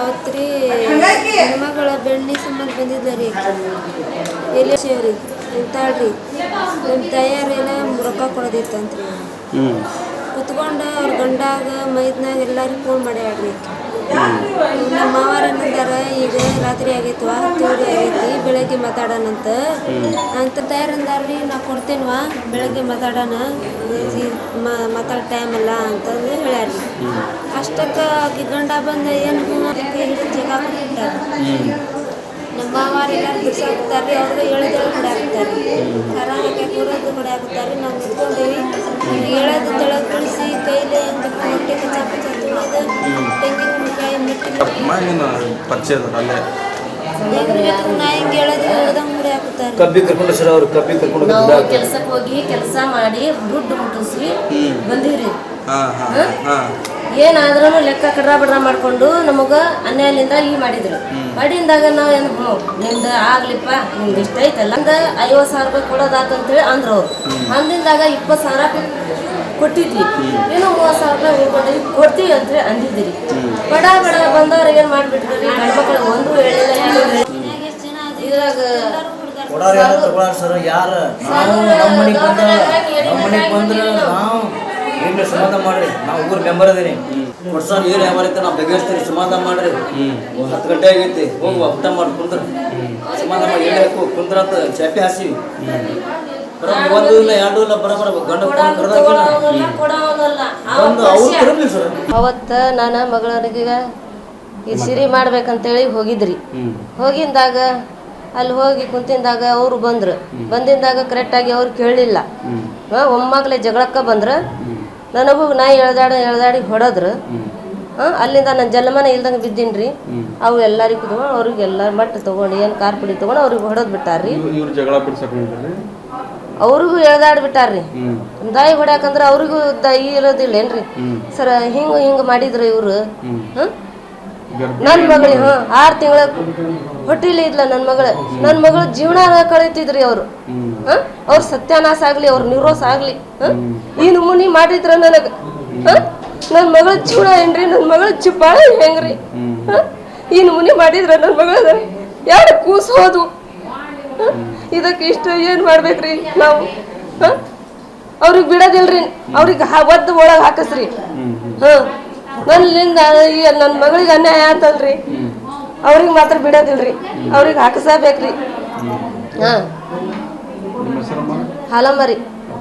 ಅವತ್ತು ರೀ ಹೆಣ್ಮಗಳ ಬೆಣ್ಣೆ ಸಂಬಂಧ ಬಂದಿದ್ದಾರೆ ಎಲ್ಲಿ ಸೇವ್ರಿ ಅಂತಾಳ್ರಿ ನಮ್ಮ ತಯಾರೇನ ರೊಕ್ಕ ಕೊಡೋದಿತ್ತಂತ್ರಿ ಕುತ್ಕೊಂಡು ಅವ್ರ ಗಂಡಾಗ ಮೈದ್ನಾಗ ಎಲ್ಲರಿಗೂ ಫೋನ್ ಮಾಡ್ಯಾಳ್ರಿ ನಮ್ಮ ಮಾವಾರ ಏನಂದಾರ ಈಗ ರಾತ್ರಿ ಆಗೈತವ ತೂರಿ ಆಗೈತಿ ಬೆಳಗ್ಗೆ ಮಾತಾಡೋಣಂತ ಅಂತ ತಯಾರಂದಾರ್ರಿ ನಾ ಕೊಡ್ತೇನ್ವಾ ಬೆಳಗ್ಗೆ ಮಾತಾಡೋಣ ಮಾತಾಡೋ ಟೈಮ್ ಅಲ್ಲ ಅಂತಂದು ಹೇಳ್ಯಾರ್ರಿ ಅಷ್ಟಕ್ಕೆ ಆಕಿ ಗಂಡ ಬಂದ ಏನು ಹಿಡಿದು ಜಗ ಕೊಟ್ಟಾರ ನಮ್ಮ ಮಾವಾರ ಎಲ್ಲರೂ ಬಿಡ್ಸಾಕ್ತಾರೆ ಅವ್ರಿಗೆ ಹೇಳಿದ್ರೆ ಹೊಡ್ಯಾಕ್ತಾರೆ ಖರ ಹಾಕಿ ಕೂರೋದು ಹೊಡ್ಯಾಕ್ತಾರೆ ನಾವು ನಿಂತ್ಕೊಂಡೀವಿ ಹೇಳೋದು ತೆಳಗೆ ಬಿಡಿಸಿ ಕೈಲಿ ಹೊಟ್ಟೆ ಕಚ್ಚ ತುಳಿದು ತೆಂಗಿನಕಾಯಿ ಕೆಲ್ಸಕ್ಕೆ ಹೋಗಿ ಕೆಲಸ ಮಾಡಿ ದುಡ್ಡು ಮುಟ್ಟಿಸಿ ಬಂದೀವ್ರಿ ಏನಾದ್ರೂ ಲೆಕ್ಕ ಕಡ್ರ ಬಡ್ರ ಮಾಡ್ಕೊಂಡು ನಮಗ ಅನ್ಯಾಯದಿಂದ ಮಾಡಿದ್ರು ಮಾಡಿಂದಾಗ ನಾವು ಏನು ನಿಮ್ದು ಆಗ್ಲಿಪ್ಪ ನಿಮ್ದು ಇಷ್ಟ ಐತಲ್ಲ ಅಂದ 50,000 ರೂಪಾಯಿ ಕೊಡೋದಾತಂತೇಳಿ ಅಂದ್ರು ಅವ್ರು ಅಂದಿಂದಾಗ 20,000 ಕೊಟ್ಟಿದ್ವಿ ಏನೋ 30,000 ರೂಪಾಯಿ ಉಳ್ಕೊಂಡಿದ್ವಿ ಕೊಡ್ತೀವಿ ಅಂತೇಳಿ ಅಂದಿದ್ದೀರಿ ಬಡ ಬಡ ಬಂದವ್ರು ಏನು ಮಾಡಿಬಿಟ್ರಿ ಗಂಡ್ಮಕ್ಳು ಒಂದು ಹೇಳಿಲ್ಲ ಇದ್ರಾಗ ನೀವು ಸಮಾಧಾನ ಮಾಡ್ರಿ ನಾವು ಊರ್ ಮೆಂಬರ್ ಅದೀನಿ ಕೊಡ್ಸೋಣ ಏನು ಯಾವ ರೀತಿ ನಾವು ಬಗೆಹರಿಸ್ತೀರಿ ಸಮಾಧಾನ ಮಾಡ್ರಿ 10 ಗಂಟೆ ಆಗೈತಿ ಹೋಗುವ ಊಟ ಮಾಡಿ ಕುಂದ್ರ ಸಮಾಧಾನ ಮಾಡಿ ಹೇಳಬೇಕು ಕುಂದ್ರಂತ ಚಾಪಿ ಹಾಸಿವಿ ಒಂದು ಇಲ್ಲ ಎರಡು ಇಲ್ಲ ಬರಬರ ಗಂಡ ಅವತ್ತ ನಾನು ಮಗಳಿಗೆ ಈ ಸಿರಿ ಮಾಡ್ಬೇಕಂತೇಳಿ ಹೋಗಿದ್ರಿ ಹೋಗಿಂದಾಗ ಅಲ್ಲಿ ಹೋಗಿ ಕುಂತಿಂದಾಗ ಅವರು ಬಂದಿಂದಾಗ ಕರೆಕ್ಟಾಗಿ ಅವ್ರು ಕೇಳಲಿಲ್ಲ ಒಮ್ಮಾಗಲೇ ಜಗಳಕ್ಕೆ ಬಂದ್ರೆ ನನಗೂ ನಾ ಎಳ್ದಾಡಿ ಹೊಡೋದ್ರು ಅಲ್ಲಿಂದ ನನ್ನ ಜನ್ಮನ ಇಲ್ದಂಗೆ ಬಿದ್ದೀನ್ರಿ ಅವು ಎಲ್ಲರಿಗೂ ತಗೊಂಡು ಅವ್ರಿಗೆಲ್ಲ ಮಟ್ಟ ತೊಗೊಂಡು ಏನು ಖಾರ ಪುಡಿ ತೊಗೊಂಡು ಅವ್ರಿಗೆ ಹೊಡೋದು ಬಿಟ್ಟಾರ್ರಿ ಅವ್ರಿಗೂ ಎಳ್ದಾಡಿ ಬಿಟ್ಟಾರ್ರಿ ದಾಯಿ ಹೊಡ್ಯಾಕಂದ್ರೆ ಅವ್ರಿಗೂ ದಾಯಿ ಇರೋದಿಲ್ಲ ಏನ್ರಿ ಸರ್ ಹಿಂಗೆ ಮಾಡಿದ್ರು ಇವರು ನನ್ನ ಮಗಳು 6 ತಿಂಗಳ ಹೊಟ್ಟಿಲಿ ಇದ್ಲ ನನ್ನ ಮಗಳು ಜೀವನ ಕಳೀತಿದ್ರಿ ಅವರು ಅವ್ರ ಸತ್ಯಾನಾಶ ಆಗ್ಲಿ ಅವ್ರ ನಿರ್ರೋಸ ಆಗ್ಲಿ ಈ ನಮೂನಿ ಮಾಡಿದ್ರ ನನಗ ನನ್ನ ಮಗಳ ಜೀವನ ಏನ್ರಿ ನನ್ನ ಮಗಳ ಚಿಪ್ಪಾಳ ಹೆಂಗ್ರಿ ಈ ನಮೂನಿ ಮಾಡಿದ್ರ ನನ್ನ ಮಗಳ 2 ಕೂಸು ಹೋದ್ವು ಇದಕ್ಕೆ ಇಷ್ಟು ಏನ್ ಮಾಡ್ಬೇಕ್ರಿ ನಾವು ಅವ್ರಿಗೆ ಬಿಡೋದಿಲ್ರಿ ಅವ್ರಿಗೆ ಒದ್ದು ಒಳಗೆ ಹಾಕಸ್ರಿ ನನ್ನಿಂದ ನನ್ನ ಮಗಳಿಗೆ ಅನ್ಯಾಯ ಅಂತಲ್ರಿ ಅವ್ರಿಗೆ ಮಾತ್ರ ಬಿಡೋದಿಲ್ರಿ ಅವ್ರಿಗೆ ಹಾಕಸಬೇಕ್ರಿ ಹಾಲಂಬರಿ